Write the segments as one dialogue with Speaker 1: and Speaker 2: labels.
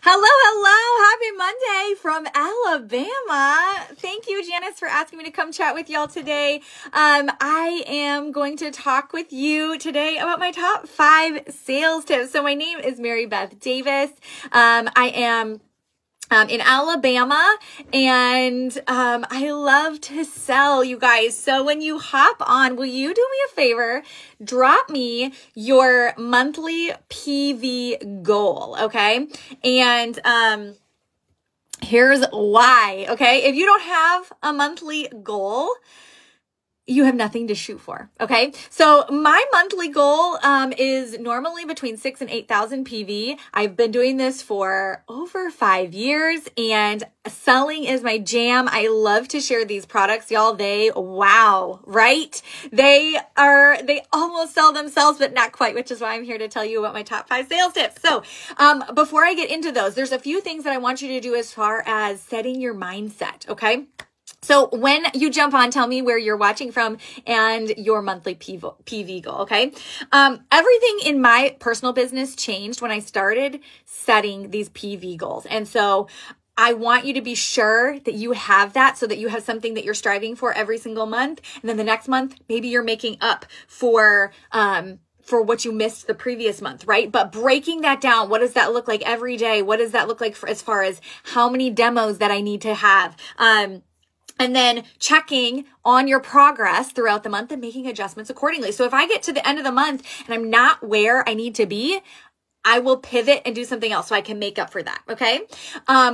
Speaker 1: Hello, hello. Happy Monday from Alabama. Thank you, Janice, for asking me to come chat with y'all today. I am going to talk with you today about my top 5 sales tips. So my name is Marybeth Davis. I am in Alabama, and I love to sell, you guys. So when you hop on, will you do me a favor? Drop me your monthly PV goal, okay? And here's why, okay? If you don't have a monthly goal, you have nothing to shoot for, okay? So my monthly goal is normally between 6,000 and 8,000 PV. I've been doing this for over 5 years, and selling is my jam. I love to share these products, y'all. Wow, right? They almost sell themselves, but not quite, which is why I'm here to tell you about my top 5 sales tips. So before I get into those, there's a few things that I want you to do as far as setting your mindset, okay? So when you jump on, tell me where you're watching from and your monthly PV goal, okay? Everything in my personal business changed when I started setting these PV goals. And so I want you to be sure that you have that, so that you have something that you're striving for every single month. And then the next month, maybe you're making up for what you missed the previous month, right? But breaking that down, what does that look like every day? What does that look like as far as how many demos that I need to have? And then checking on your progress throughout the month and making adjustments accordingly. So if I get to the end of the month and I'm not where I need to be, I will pivot and do something else so I can make up for that, okay?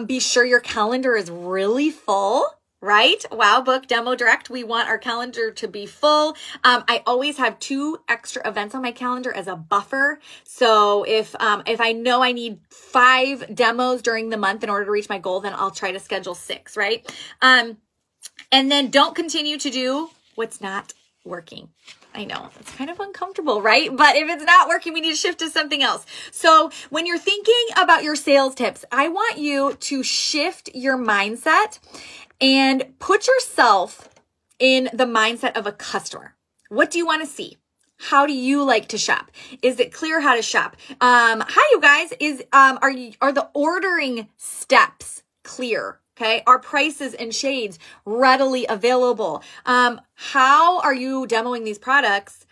Speaker 1: Be sure your calendar is really full, right? Wow, book, demo, direct. We want our calendar to be full. I always have 2 extra events on my calendar as a buffer. So if I know I need 5 demos during the month in order to reach my goal, then I'll try to schedule 6, right? And then don't continue to do what's not working. I know it's kind of uncomfortable, right? But if it's not working, we need to shift to something else. So when you're thinking about your sales tips, I want you to shift your mindset and put yourself in the mindset of a customer. What do you want to see? How do you like to shop? Is it clear how to shop? Hi, you guys. Are the ordering steps clear? Okay. Are prices and shades readily available? How are you demoing these products?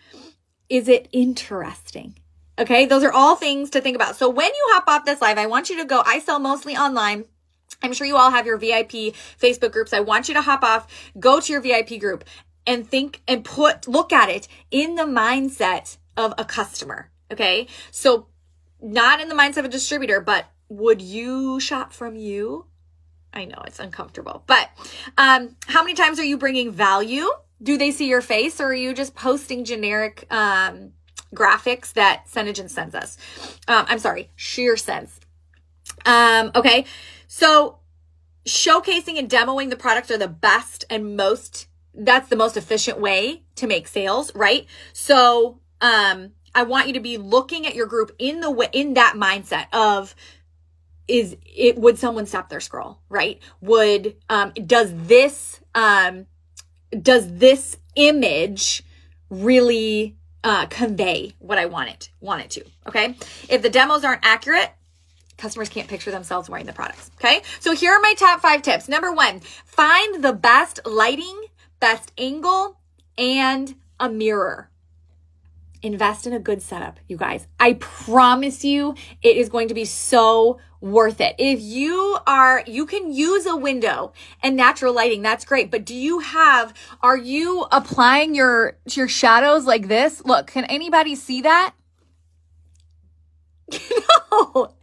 Speaker 1: Is it interesting? Okay. Those are all things to think about. So when you hop off this live, I want you to go, I sell mostly online. I'm sure you all have your VIP Facebook groups. I want you to hop off, go to your VIP group and think and look at it in the mindset of a customer. Okay. So not in the mindset of a distributor, but would you shop from you? I know it's uncomfortable, but how many times are you bringing value? Do they see your face, or are you just posting generic graphics that SeneGen sends us? Sheer Sense. Okay, so showcasing and demoing the products are the best and that's the most efficient way to make sales, right? So I want you to be looking at your group in that mindset of, would someone stop their scroll, right? Does this image really convey what I want it to? Okay. If the demos aren't accurate, customers can't picture themselves wearing the products. Okay. So here are my top 5 tips. Number 1, find the best lighting, best angle, and a mirror. Invest in a good setup, you guys. I promise you it is going to be so worth it. If you can use a window and natural lighting, that's great. But are you applying your shadows like this? Look, can anybody see that? No.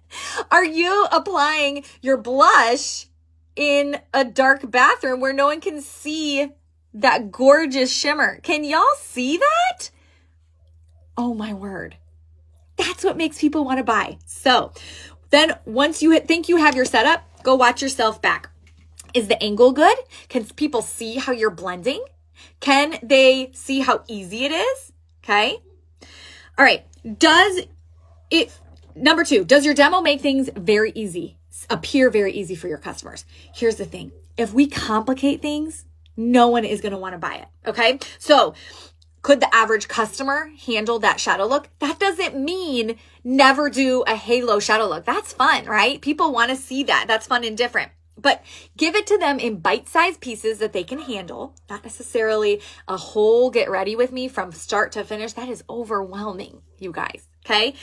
Speaker 1: Are you applying your blush in a dark bathroom where no one can see that gorgeous shimmer? Can y'all see that? Oh my word. That's what makes people want to buy. So then once you think you have your setup, go watch yourself back. Is the angle good? Can people see how you're blending? Can they see how easy it is? Okay. All right. Number 2, does your demo make things appear very easy for your customers? Here's the thing. If we complicate things, no one is going to want to buy it. Okay. So Could the average customer handle that shadow look? That doesn't mean never do a halo shadow look. That's fun, right? People want to see that. That's fun and different. But give it to them in bite-sized pieces that they can handle, not necessarily a whole get ready with me from start to finish. That is overwhelming, you guys, okay?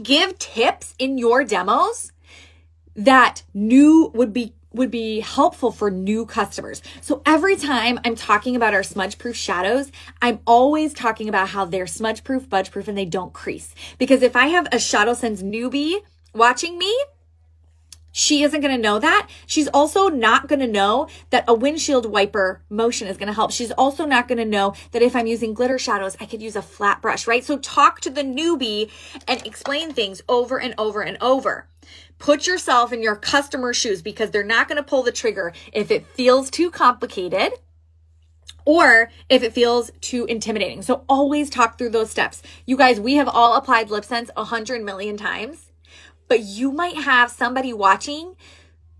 Speaker 1: Give tips in your demos that would be helpful for new customers. So every time I'm talking about our smudge-proof shadows, I'm always talking about how they're smudge-proof, budge-proof, and they don't crease. Because if I have a Shadow Sense newbie watching me, she isn't going to know that. She's also not going to know that a windshield wiper motion is going to help. She's also not going to know that if I'm using glitter shadows, I could use a flat brush, right? So talk to the newbie and explain things over and over and over. Put yourself in your customer's shoes because they're not going to pull the trigger if it feels too complicated or if it feels too intimidating. So always talk through those steps. You guys, we have all applied Lip Sense 100 million times. But you might have somebody watching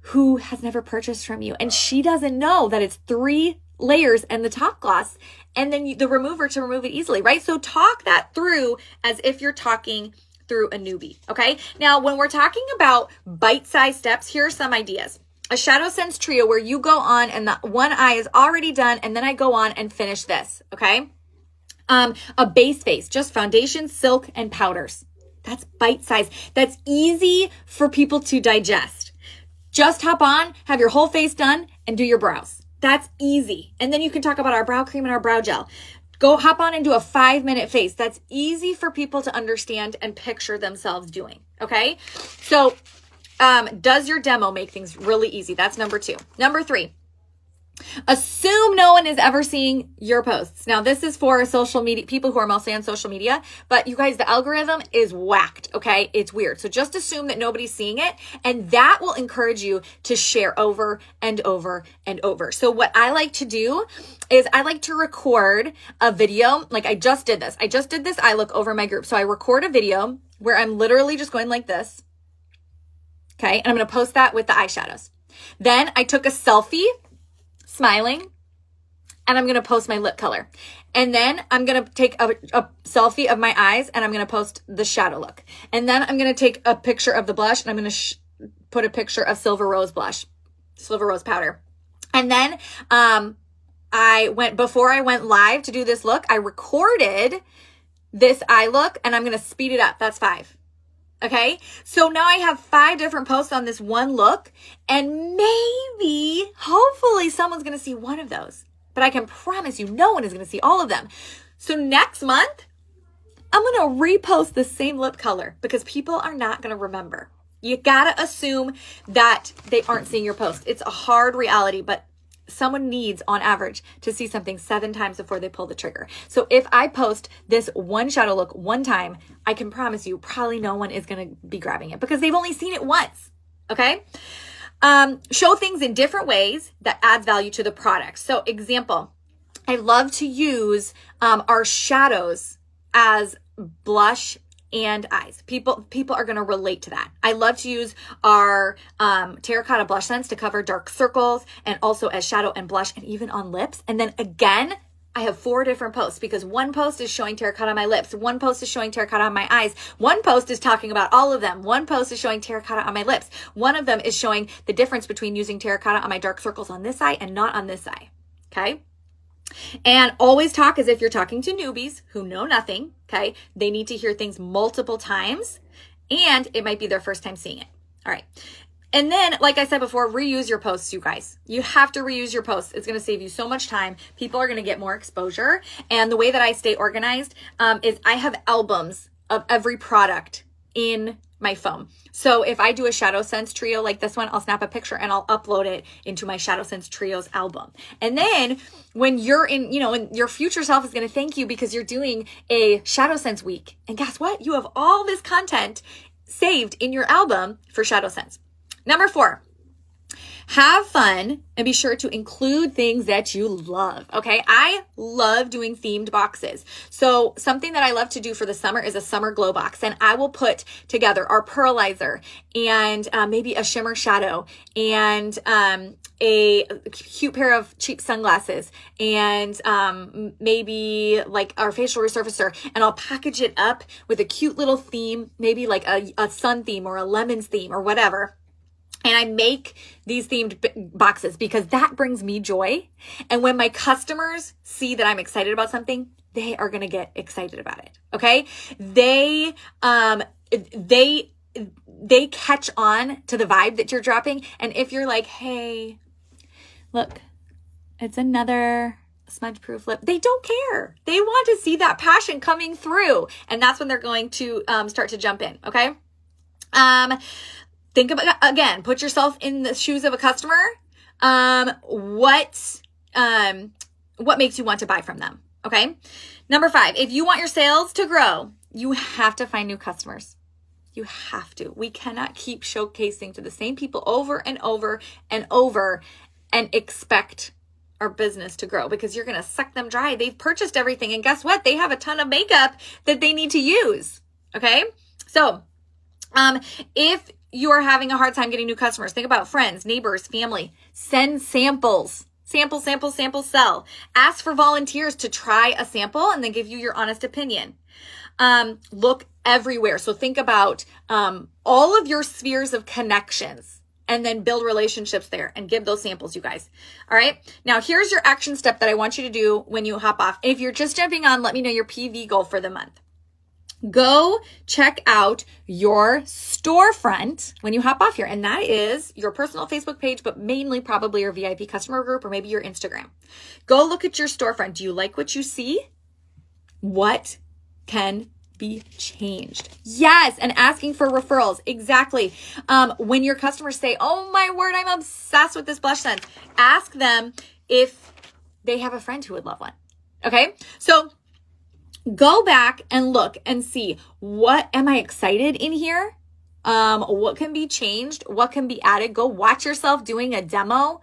Speaker 1: who has never purchased from you and she doesn't know that it's 3 layers and the top gloss and then the remover to remove it easily, right? So talk that through as if you're talking through a newbie, okay? Now, when we're talking about bite-sized steps, here are some ideas. A Shadow Sense trio where you go on and the one eye is already done and then I go on and finish this, okay? A base face, just foundation, silk, and powders. That's bite size. That's easy for people to digest. Just hop on, have your whole face done, and do your brows. That's easy. And then you can talk about our brow cream and our brow gel. Go hop on and do a 5-minute face. That's easy for people to understand and picture themselves doing. Okay? So, does your demo make things really easy? That's number 2. Number 3. Assume no one is ever seeing your posts. Now, this is for social media, people who are mostly on social media, but you guys, the algorithm is whacked, okay? It's weird. So just assume that nobody's seeing it, and that will encourage you to share over and over and over. So what I like to do is I like to record a video. Like I just did this. I just did this eye look over my group. So I record a video where I'm literally just going like this, okay? And I'm going to post that with the eyeshadows. Then I took a selfie smiling, and I'm going to post my lip color. And then I'm going to take a selfie of my eyes, and I'm going to post the shadow look. And then I'm going to take a picture of the blush, and I'm going to put a picture of Silver Rose blush, Silver Rose powder. And then before I went live to do this look, I recorded this eye look, and I'm going to speed it up. That's 5. Okay, so now I have 5 different posts on this one look, and maybe, hopefully, someone's going to see one of those. But I can promise you, no one is going to see all of them. So next month, I'm going to repost the same lip color because people are not going to remember. You got to assume that they aren't seeing your post. It's a hard reality, but someone needs, on average, to see something 7 times before they pull the trigger. So if I post this one shadow look one time, I can promise you probably no one is going to be grabbing it because they've only seen it once, okay? Show things in different ways that adds value to the product. So example, I love to use our shadows as blush and eyes. People are going to relate to that. I love to use our terracotta blush scents to cover dark circles and also as shadow and blush and even on lips. And then again, I have 4 different posts because one post is showing terracotta on my lips. One post is showing terracotta on my eyes. One post is talking about all of them. One post is showing terracotta on my lips. One of them is showing the difference between using terracotta on my dark circles on this eye and not on this eye. Okay? And always talk as if you're talking to newbies who know nothing, okay? They need to hear things multiple times, and it might be their first time seeing it. All right. And then, like I said before, reuse your posts, you guys. You have to reuse your posts. It's going to save you so much time. People are going to get more exposure. And the way that I stay organized is I have albums of every product in my phone. So if I do a Shadow Sense trio like this one, I'll snap a picture and I'll upload it into my Shadow Sense trios album. And then when you're in, and your future self is going to thank you because you're doing a Shadow Sense week. And guess what? You have all this content saved in your album for Shadow Sense. Number 4, have fun, and be sure to include things that you love. Okay. I love doing themed boxes. So something that I love to do for the summer is a summer glow box, and I will put together our pearlizer and maybe a shimmer shadow and a cute pair of cheap sunglasses and maybe like our facial resurfacer, and I'll package it up with a cute little theme, maybe like a sun theme or a lemons theme or whatever. And I make these themed boxes because that brings me joy. And when my customers see that I'm excited about something, they are going to get excited about it. Okay. They catch on to the vibe that you're dropping. And if you're like, hey, look, it's another smudge proof lip, they don't care. They want to see that passion coming through. And that's when they're going to start to jump in. Okay. Think about, again, put yourself in the shoes of a customer. What makes you want to buy from them? Okay. Number 5, if you want your sales to grow, you have to find new customers. You have to. We cannot keep showcasing to the same people over and over and over and expect our business to grow, because you're going to suck them dry. They've purchased everything, and guess what? They have a ton of makeup that they need to use. Okay. So, if you're having a hard time getting new customers, think about friends, neighbors, family. Send samples. Sample, sell. Ask for volunteers to try a sample and then give you your honest opinion. Look everywhere. So think about all of your spheres of connections and then build relationships there and give those samples, you guys. All right. Now, here's your action step that I want you to do when you hop off. If you're just jumping on, let me know your PV goal for the month. Go check out your storefront when you hop off here. And that is your personal Facebook page, but mainly probably your VIP customer group or maybe your Instagram. Go look at your storefront. Do you like what you see? What can be changed? Yes. And asking for referrals. Exactly. When your customers say, oh my word, I'm obsessed with this blush scent, ask them if they have a friend who would love one. Okay. So go back and look and see, what am I excited in here? What can be changed? What can be added? Go watch yourself doing a demo.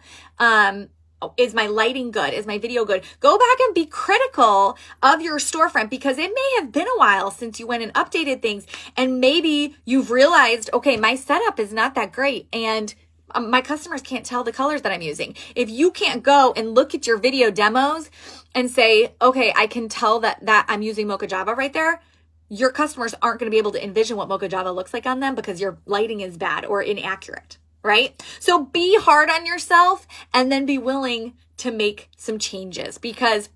Speaker 1: Is my lighting good? Is my video good? Go back and be critical of your storefront, because it may have been a while since you went and updated things. And maybe you've realized, okay, my setup is not that great. And my customers can't tell the colors that I'm using. If you can't go and look at your video demos and say, okay, I can tell that I'm using Mocha Java right there, your customers aren't going to be able to envision what Mocha Java looks like on them because your lighting is bad or inaccurate, right? So be hard on yourself and then be willing to make some changes, because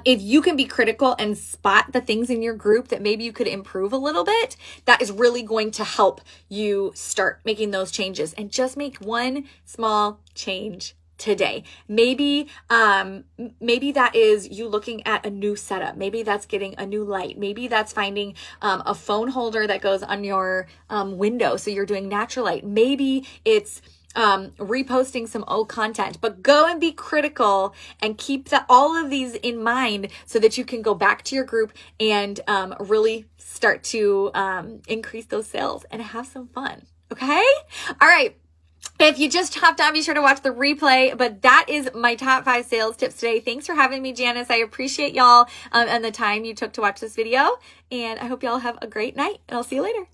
Speaker 1: if you can be critical and spot the things in your group that maybe you could improve a little bit, that is really going to help you start making those changes. And just make one small change today. Maybe that is you looking at a new setup. Maybe that's getting a new light. Maybe that's finding a phone holder that goes on your window, so you're doing natural light. Maybe it's reposting some old content. But go and be critical and keep all of these in mind so that you can go back to your group and really start to increase those sales and have some fun. Okay? All right. If you just hopped on, be sure to watch the replay. But that is my top 5 sales tips today. Thanks for having me, Janice. I appreciate y'all and the time you took to watch this video. And I hope y'all have a great night. And I'll see you later.